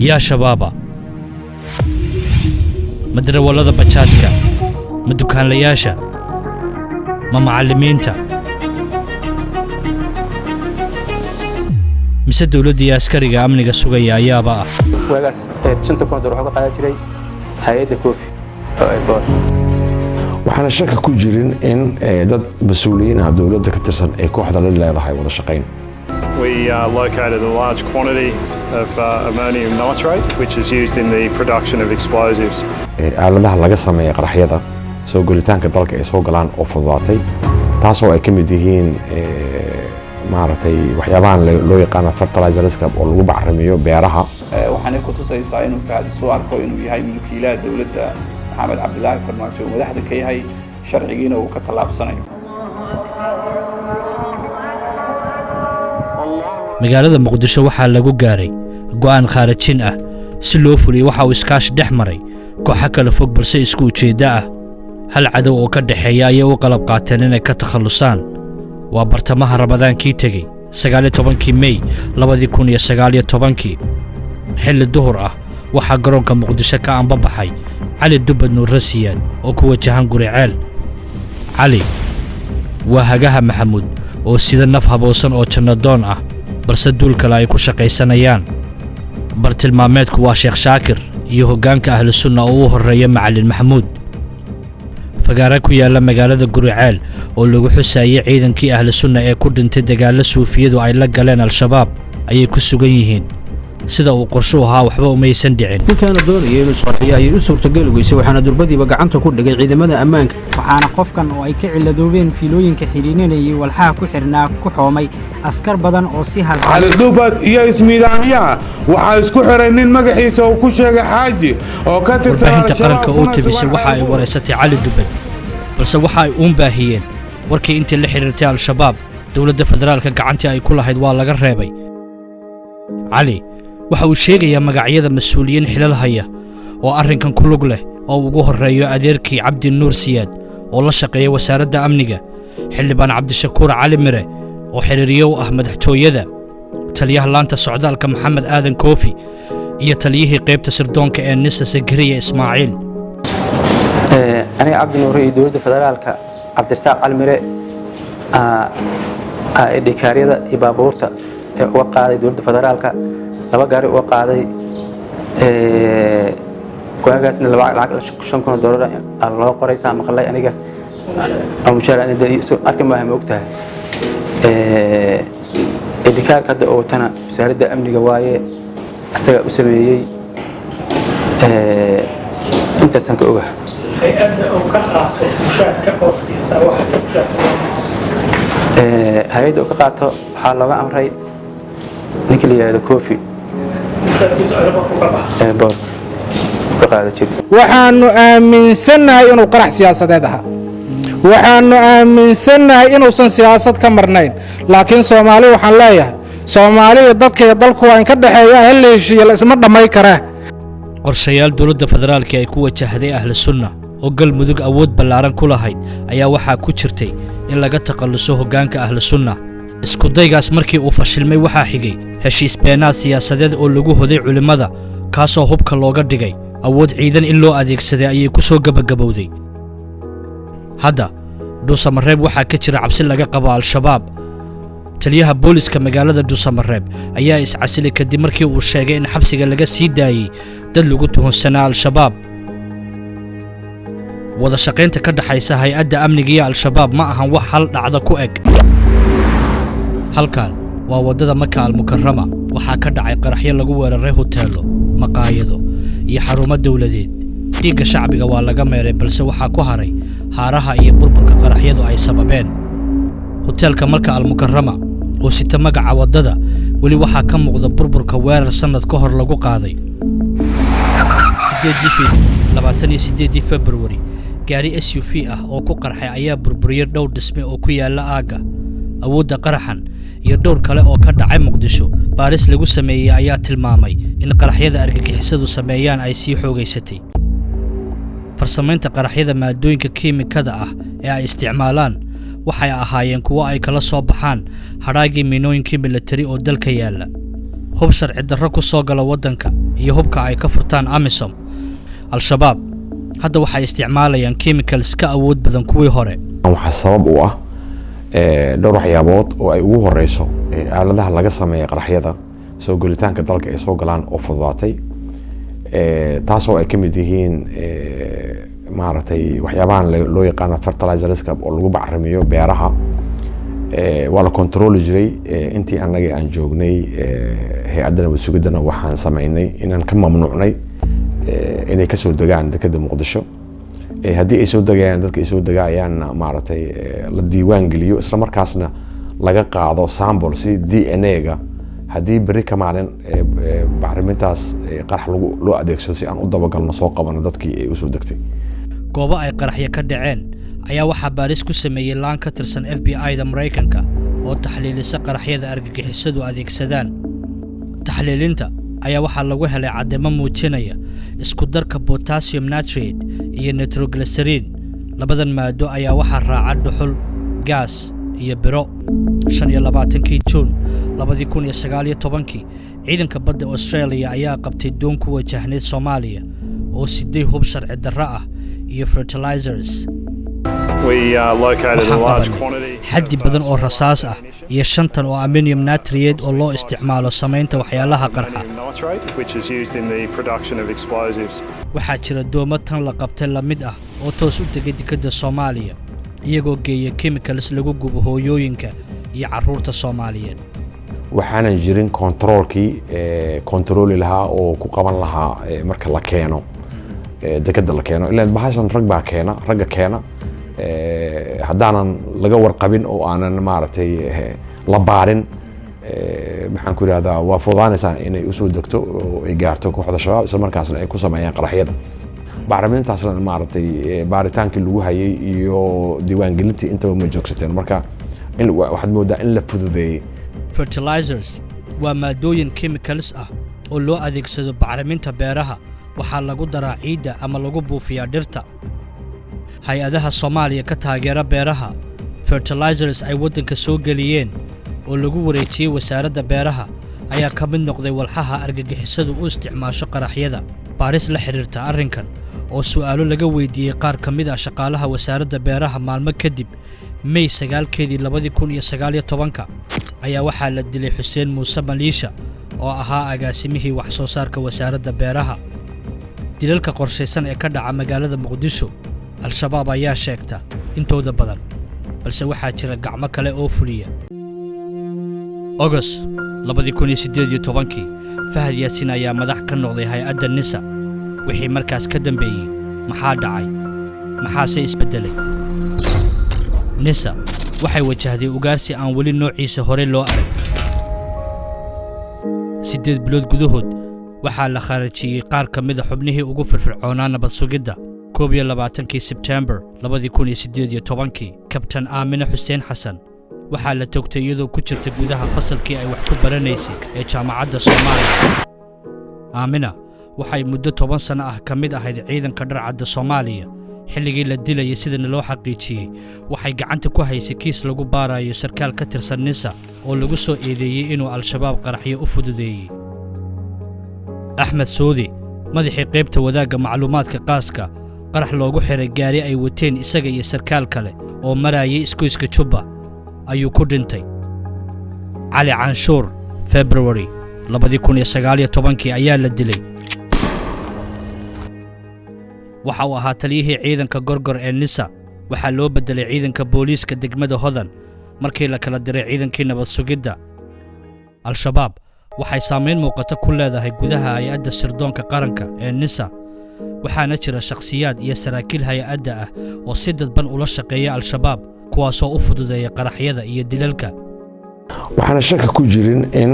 yaa shabaaba ma darawallada bajaajka ma dukaanlayaasha ma macallimiinta mise dawladdii askariga amniga sugaya ayaaba ah waagaas $5 wuxuu ka qaadan jiray hay'adda koofi oo ay boor waxaana shaki ku jirin in dad mas'uuliyiin ah dawladda ka tirsan ay kooxda la leedahay wada shaqayn. We located a large quantity of ammonium nitrate, which is used in the production of explosives. aaladaha laga sameeyo qaraxyada soo galitaanka dalka ay soo galaan oo fududaatay taasoo ay ka mid yihiin maaragtay waxyaabahan loo yaqaan fertilizerska oo lagu bacrimiyo beeraha. waxaanay ku tusaysaa inuu Fahad soo arko inuu yahay milkiilaha dawladda Maxamed Cabdilaahi Farmaajo madaxda ka yahay sharcigiina uu ka talaabsanayo. magaalada Muqdisho waxaa lagu gaaray go'aan khaarajin ah si loo fuliyo waxa uu iskaashi dhex maray kooxo kala fog balse isku ujeeda ah hal cadow oo ka dhaxeeya ayay u qalab qaateen inay ka takhalusaan waa bartamaha Ramadaankii tagay 19 May 2019 xilli duhur ah waxaa garoonka Muqdisho ka anbabaxay Cali Dubad Nuur Rasiyan oo ku wajahan Guriceel. Cali waa hagaha Maxamuud oo sida naf haboosan oo jannadoon ah balse duul kale ay ku shaqaysanayaan. bartilmaameedku waa Sheekh Shaakir iyo hoggaanka ahlu sunna oo u horeeya Macallin Maxamuud. fagaara ku yaala magaalada Guriceel oo lagu xusayay ciidankii ahlu sunna ee ku dhintay dagaal suufiyadu ay la galeen al-shabaab ayay ku sugan yihiin sida uu qorsho ahaa waxba uma aysan dhicin. ninkaana doonayay inuu sharciyo ay u suurtagal weysay waxaana durbadiiba gacanta ku dhigay ciidamada ammaanka waxaana qofkan oo ay ka ciladoobeen fiilooyinka xiriirinayay walxaha ku xirnaa ku xoomay askar badan oo si Cali Dubad iyo ismiidaamiyaha waxaa isku xiray nin magaciisa uu ku sheegay xaaji oo ka tirsan warbaahinta qaranka oo tabisay waxa ay wareysatay Cali Dubad balse waxa ay u baahiyeen warkii intii la xiriirtay al-shabaab dawladda federaalka gacantii ay ku lahayd waa laga reebay. Cali waxa uu sheegayaa magacyada mas'uuliyiin xilal haya oo arrinkan ku lug leh oo ugu horeeyo adeerkii Cabdi Nuur Siyaad oo la shaqeeya wasaaradda amniga xildhibaan Cabdishakuur Cali Mire oo xiriiriyo ah madaxtooyada taliyaha laanta socdaalka Maxamed Aadan Koofi iyo taliyihii qaybta sirdoonka ee Nisa Sagariya Ismaaciil. aniga Cabdi Nuur iyo dawladda federaalka Cabdirasaaq Cali Mire dhikaariyada iyo baabuurta ee uga qaaday dawladda federaalka laba gaari uga qaaday go'aagaasna lacag $5,000 loo qoray saa maqlay aniga oo mushaar aan arki maahay ma ogtahay dhikaarka hadda oo tana wasaaradda amniga waaye asaga u sameeyay intaasaan ka ogahay hay'adda oo ka qaato mushaarka oo siisa waxa hay'adda oo ka qaato waxaa looga amray ninkii la yiraahdo Koofi waxaanu aaminsanahay inuu qarax siyaasadeed ahaa waxaanu aaminsanahay inuusan siyaasad ka marnayn laakiin Soomaali waxaan leeyahay Soomaaliya dadka dalku waa in ka dhaxeeya hal heshiis la isma dhamay karaa. qorshayaal dawladda federaalka ay ku wajahday ahlu sunna oo galmudug awood ballaaran ku lahayd ayaa waxaa ku jirtay in laga takhaluso hoggaanka ahlu sunna. isku daygaas markii uu fashilmay waxaa xigay heshiis beenaad siyaasadeed oo lagu hoday culimada kaasoo hubka looga dhigay awood ciidan in loo adeegsaday ayay ku soo gabagabowday. hadda Dhuusamareeb waxaa ka jira cabsi laga qabo al-shabaab. taliyaha booliska magaalada Dhuusamareeb ayaa iscasilay kadib markii uu sheegay in xabsiga laga sii daayay dad lagu tuhunsanaa al-shabaab. wada shaqaynta ka dhaxaysa hay'adda amniga iyo al-shabaab ma ahan wax hal dhacdo ku eg. halkan waa wadada Maka al-Mukarrama waxaa ka dhacay qaraxyo lagu weeraray hoteelo maqaayado iyo xarumo dawladeed. dhiigga shacbiga waa laga meeray balse waxaa ku haray haaraha iyo burburka qaraxyadu ay sababeen. hoteelka Maka al-Mukarrama oo sita magaca wadada wali waxaa ka muuqda burburka weerar sanad ka hor lagu qaaday 28 February gaari SUV ah oo ku qarxay ayaa burburiyay dhowr dhisme oo ku yaala aaga. awoodda qaraxan iyo dhowr kale oo ka dhacay Muqdisho baaris lagu sameeyay ayaa tilmaamay in qaraxyada argagixisadu sameeyaan ay sii xoogaysatay. farsamaynta qaraxyada maadooyinka kiimikada ah ee ay isticmaalaan waxay ahaayeen kuwa ay kala soo baxaan hadhaagii minooyinkii military oo dalka yaala. hub sharci darro ku soo gala waddanka iyo hubka ay ka furtaan amisom al-shabaab hadda waxay isticmaalayaan chemicals ka awood badan kuwii hore. waxaa sabab u ah dhowr waxyaabood oo ay ugu horeyso aaladaha laga sameeyo qaraxyada soo galitaanka dalka ay soo galaan oo fududaatay taasoo ay ka mid yihiin maaragtay waxyaabahan loo yaqaan fertilizerska oo lagu bacrimiyo beeraha waa la control jiray intii anaga aan joognay hay'adda nabad sugidana waxaan sameynay inaan ka mamnuucnay inay ka soo degaan dekedda Muqdisho haddii ay soo degayaan dadka ay soo degayaan maaragtay la diiwaan geliyo isla markaasna laga qaado sample si DNA-ga haddii bari ka maalin bacrimintaas qarax loo adeegsado si aan u dabagalno soo qabano dadkii ay u soo degtay. goobo ay qaraxyo ka dhaceen ayaa waxaa baaris ku sameeyay laan ka tirsan FBI-da Mareykanka oo taxliilisa qaraxyada argagixisadu adeegsadaan. taxliilinta ayaa waxaa lagu helay cadeymo muujinaya isku darka potassium nitrate iyo nitroglycerin. labadan maado ayaa waxaa raaca dhuxul, gaas iyo biro. 25 Juun 2019 ciidanka badda Australia ayaa qabtay doon ku wajahneyd Soomaaliya oo sidii hub sharci darro ah iyo fertilizers. We located a large quantity xaddi badan oo rasaas ah iyo 5 oo ammonium nitrate oo loo isticmaalo samaynta waxyaalaha qarxa, which is used in the production of explosives. waxaa jira doomo tan la qabtay la mid ah oo toos u tegay dekedda Soomaaliya iyagoo geeya chemicals lagu gubo hooyooyinka iyo carruurta Soomaaliyeed. waxaana jirin controlkii controli lahaa oo ku qaban lahaa marka la keeno dekedda la keeno ilaa bahashan ragga keena haddaanan laga warqabin oo aanan maaragtay la baarin maxaan ku yiraahdaa waa fududaanaysaa inay u soo degto oo ay gaarto kooxda shabaab isla markaasna ay ku sameeyaan qaraxyada. bacrimintaasna maaragtay baaritaankii lagu hayay iyo diiwaangelintii intaba ma joogsateen marka waxaad moodaa in la fududeeyay. fertilizers waa maadooyin chemicals ah oo loo adeegsado bacriminta beeraha. waxaa lagu daraa ciidda ama lagu buufiyaa dhirta. hay-adaha Soomaaliya ka taageera beeraha fertilizers ay waddanka soo geliyeen oo lagu wareejiyay wasaaradda beeraha ayaa ka mid noqday walxaha argagixisadu u isticmaasho qaraxyada. baaris la xiriirta arrinkan oo su'aalo laga weydiiyey qaar ka mid ah shaqaalaha wasaaradda beeraha maalmo kadib May 9 2019 ayaa waxaa la dilay Xuseen Muuse Maliisha oo ahaa agaasimihii wax soo saarka wasaaradda beeraha. dilalka qorshaysan ee ka dhaca magaalada Muqdisho al-shabaab ayaa sheegta intooda badan balse waxaa jira gacmo kale oo fuliya. August 2018 Fahad Yaasin ayaa madax ka noqday hay'adda NISA. wixii markaas ka dambeeyay maxaa dhacay maxaase isbedelay? NISA waxay wajahday ugaarsi aan weli noociisa hore loo arag. 8 bilood gudahood waxaa la kharajiyay qaar ka mid ah xubnihii ugu firfircoonaa nabad sugidda. 21 September 2018 Kabtan Aamina Xuseen Xasan waxaa la toogtay iyadoo ku jirta gudaha fasalkii ay wax ku baranaysay ee jaamacadda Soomaaliya. Aamina waxay muddo 10 sano ah ka mid ahayd ciidanka dharcadda Soomaaliya. xilligii la dilayay sidana loo xaqiijiyay waxay gacanta ku haysay kiis lagu baarayo sarkaal ka tirsan NISA oo lagu soo eedeeyay inuu al-shabaab qaraxyo u fududeeyay. Axmed Soodi madaxii qaybta wadaagga macluumaadka qaaska qarax loogu xiray gaari ay wateen isaga iyo sarkaal kale oo marayay isgoyska Jubba ayuu ku dhintay. Cali Canshuur February 2019 ayaa la dilay. waxa uu ahaa taliyihii ciidanka gorgor ee NISA. waxaa loo bedelay ciidanka booliiska degmada Hodan markii la kala diray ciidankii nabad sugidda. al-shabaab waxay saameyn muuqata ku leedahay gudaha hay'adda sirdoonka qaranka ee NISA. waxaana jira shakhsiyaad iyo saraakiil hay'adda ah oo si dadban ula shaqeeya al-shabaab kuwaasoo u fududeeya qaraxyada iyo dilalka. waxaana shaki ku jirin in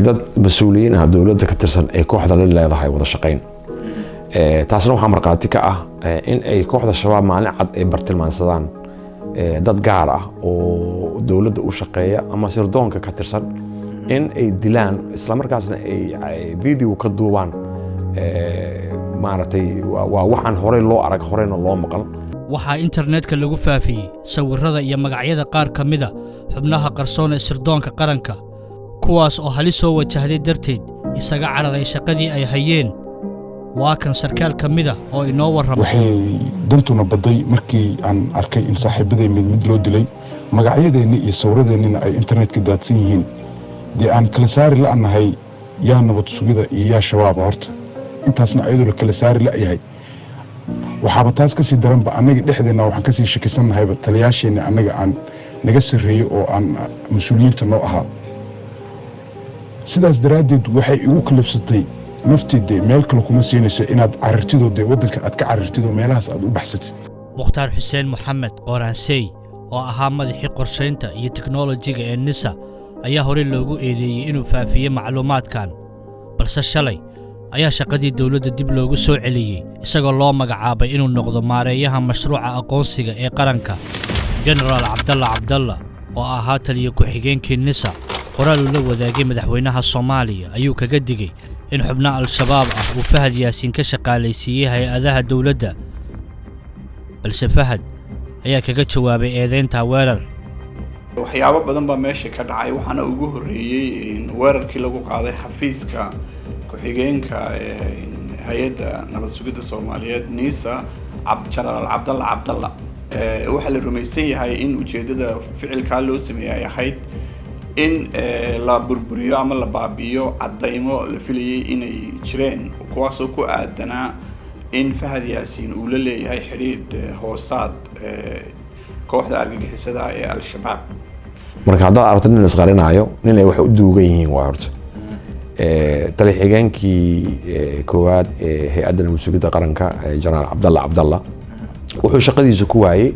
dad mas'uuliyiin ah dawladda ka tirsan ay kooxda la leedahay wada shaqeyn. taasna waxaa marqaati ka ah in ay kooxda shabaab maalin cad ay bartilmaansadaan dad gaar ah oo dawladda u shaqeeya ama sirdoonka ka tirsan in ay dilaan isla markaasna ay video ka duubaan maaragtay waa waxaan horey loo arag horeyna loo maqal. waxaa internetka lagu faafiyey sawirrada iyo magacyada qaar ka mida xubnaha qarsoon ee sirdoonka qaranka kuwaas oo halis soo wajahday darteed isaga cararay shaqadii ay hayeen waa kan sarkaal ka mid ah oo inoo warramay. waxay dantuna baday markii aan arkay in saaxiibaday mid loo dilay magacyadeenni iyo sawiradeennina ay internetka daadsan yihiin dee aan kala saari la'nahay yaa nabad sugida iyo yaa shabaaba horta intaasna ayadoo la kala saari la'yahay waxaaba taas kasii daranba annaga dhexdeenna waxaan kasii shakisannahayba taliyaasheenna annaga aan naga sarreeyey oo aan mas-uuliyiinta noo ahaa sidaas daraaddeed waxay igu kalifsatay naftiide meel kale kuma siinayso inaad carirtido dee waddanka aad ka carirtido meelahaas aad u baxsatid. mukhtaar xuseen moxamed qoraansey oo ahaa madaxii qorshaynta iyo teknolojiga ee nisa ayaa horey loogu eedeeyey inuu faafiyey macluumaadkan balse shalay ayaa shaqadii dowladda dib loogu soo celiyey isagoo loo magacaabay inuu noqdo maareeyaha mashruuca aqoonsiga ee qaranka. jenaraal cabdalla oo ahaa taliya ku-xigeenkii nisa qoraal uu la wadaagay madaxweynaha Soomaaliya ayuu kaga digay in xubno al-shabaab ah uu Fahad Yaasiin ka shaqaalaysiiyey hay'adaha dawladda balse Fahad ayaa kaga jawaabay eedeynta weerar. waxyaabo badan baa meesha ka dhacay waxaana ugu horeeyay in weerarkii lagu qaaday xafiiska ku-xigeenka hay'adda nabad sugidda Soomaaliyeed NISA jenaraal cabdalla waxa la rumaysan yahay in ujeedada ficilka loo sameeyay ahayd in la burburiyo ama la baabiyo cadaymo la filayay inay jireen kuwaasoo ku aadanaa in Fahad Yaasiin uu la leeyahay xiriir hoosaad kooxda argagixisada ee al-shabaab. marka haddaad aragto nin isqarinayo nin ay wax u duugan yihiin waa horta taliya xigeenkii koowaad ee hay'adda nabad sugidda qaranka jenaraal cabdalla wuxuu shaqadiisa ku waayey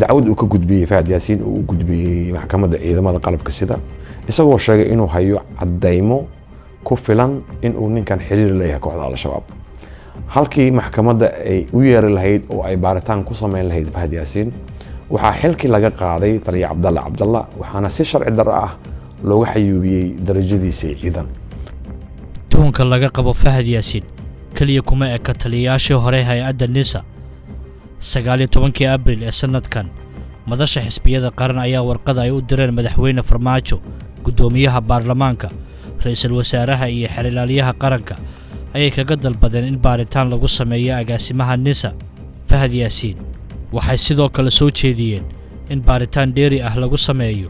dacwad uu ka gudbiyey Fahad Yaasiin uu u gudbiyey maxkamadda ciidamada qalabka sida isagoo sheegay inuu hayo cadaymo ku filan in uu ninkan xiriir leeyahay kooxda al-shabaab halkii maxkamadda ay u yeeri lahayd oo ay baaritaan ku sameyn lahayd Fahad Yaasiin waxaa xilkii laga qaaday taliya cabdalla waxaana si sharci darro ah looga xayuubiyey darajadiisa ciidan. tuhunka laga qabo Fahad Yaasiin kaliya kuma eka taliyayaashii hore hay'adda NISA 19 Abriil ee sanadkan madasha xisbiyada qaran ayaa warqad ay u direen madaxweyne Farmaajo gudoomiyaha baarlamaanka ra'iisul wasaaraha iyo xiriirlaaliyaha qaranka ayay kaga dalbadeen in baaritaan lagu sameeyo agaasimaha NISA Fahad Yaasiin waxay sidoo kale soo jeediyeen in baaritaan dheeri ah lagu sameeyo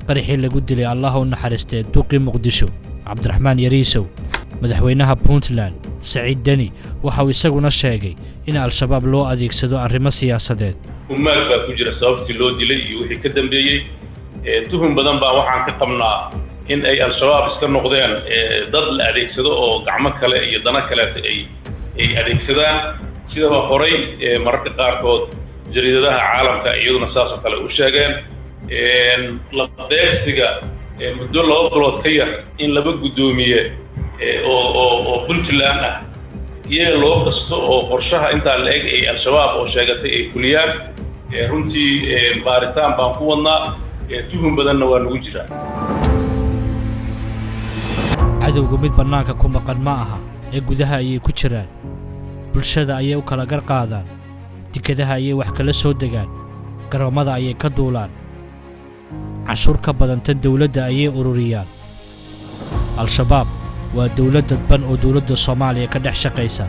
qarixii lagu dilay Allah u naxariistay duqi Muqdisho Cabdiraxmaan Yariisow. madaxweynaha Puntland Saciid Deni waxa uu isaguna sheegay in al-shabaab loo adeegsado arrimo siyaasadeed. umaag baa ku jira sababtii loo dilay iyo wixii ka dambeeyay tuhun badan baa waxaan ka qabnaa in ay al-shabaab iska noqdeen dad la adeegsado oo gacmo kale iyo dana kale ay adeegsadaan sidaba horay mararka qaarkood jariidadaha caalamka iyaduna saas oo kale u sheegeen la beegsiga muddo 2 bilood ka yar in laba gudoomiye oo Puntland ah iyaga loo qasto oo qorshaha inta la eg ay al-shabaab oo sheegatay ay fuliyaan runtii baaritaan baan ku wadnaa tuhun badanna waa nagu jira. cadowga mid bannaanka ku maqan ma aha ee gudaha ayay ku jiraan bulshada ayay u kala gar qaadaan tikadaha ayay wax kala soo degaan garoomada ayay ka duulaan cashuur ka badan tan dawladda ayay ururiyaan. al-shabaab waa dawlad dadban oo dawladda Soomaaliya ka dhex shaqaysa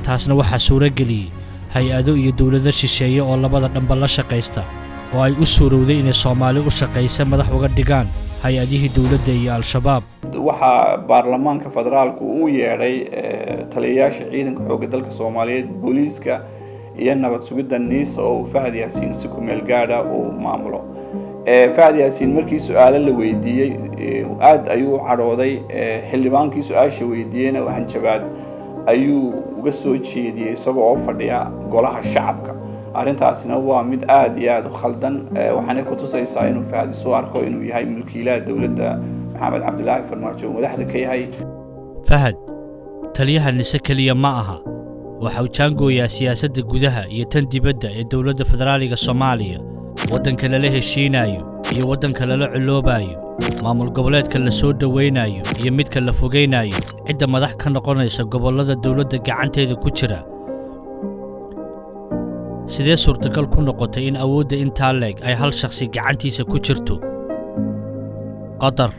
taasna waxaa suurageliyey hay'ado iyo dawlado shisheeye oo labada dhanba la shaqaysta oo ay u suurowday inay Soomaali u shaqaysa madax uga dhigaan hay'adihii dawladda iyo al-shabaab. waxaa baarlamaanka federaalku uu yeedhay taliyayaasha ciidanka xoogga dalka Soomaaliyeed booliiska iyo nabad sugidda NISA oo Fahad Yaasiin si ku meel gaadha uu maamulo. Fahad Yaasiin markii su'aalo la weydiiyey aad ayuu cadhooday xildhibaankii su'aasha weydiiyeyna hanjabaad ayuu uga soo jeediyey isagoo oo fadhiya golaha shacabka. arrintaasina waa mid aad iyo aad u khaldan waxaana ku tusaysaa inuu Fahad soo arko inuu yahay mulkiilaha dawladda maxamed cabdilaahi farmaajo madaxda ka yahay. Fahad taliyaha NISA kaliya ma aha waxa uu jaangooyaa siyaasadda gudaha iyo tan dibadda ee dawladda federaaliga Soomaaliya waddanka lala heshiinayo iyo waddanka lala culoobayo maamul goboleedka la soo dhaweynayo iyo midka la fogeynayo cidda madax ka noqonaysa gobolada dawladda gacanteeda ku jira. sidee suurtagal ku noqotay in awoodda intaa leeg ay hal shakhsi gacantiisa ku jirto? qatar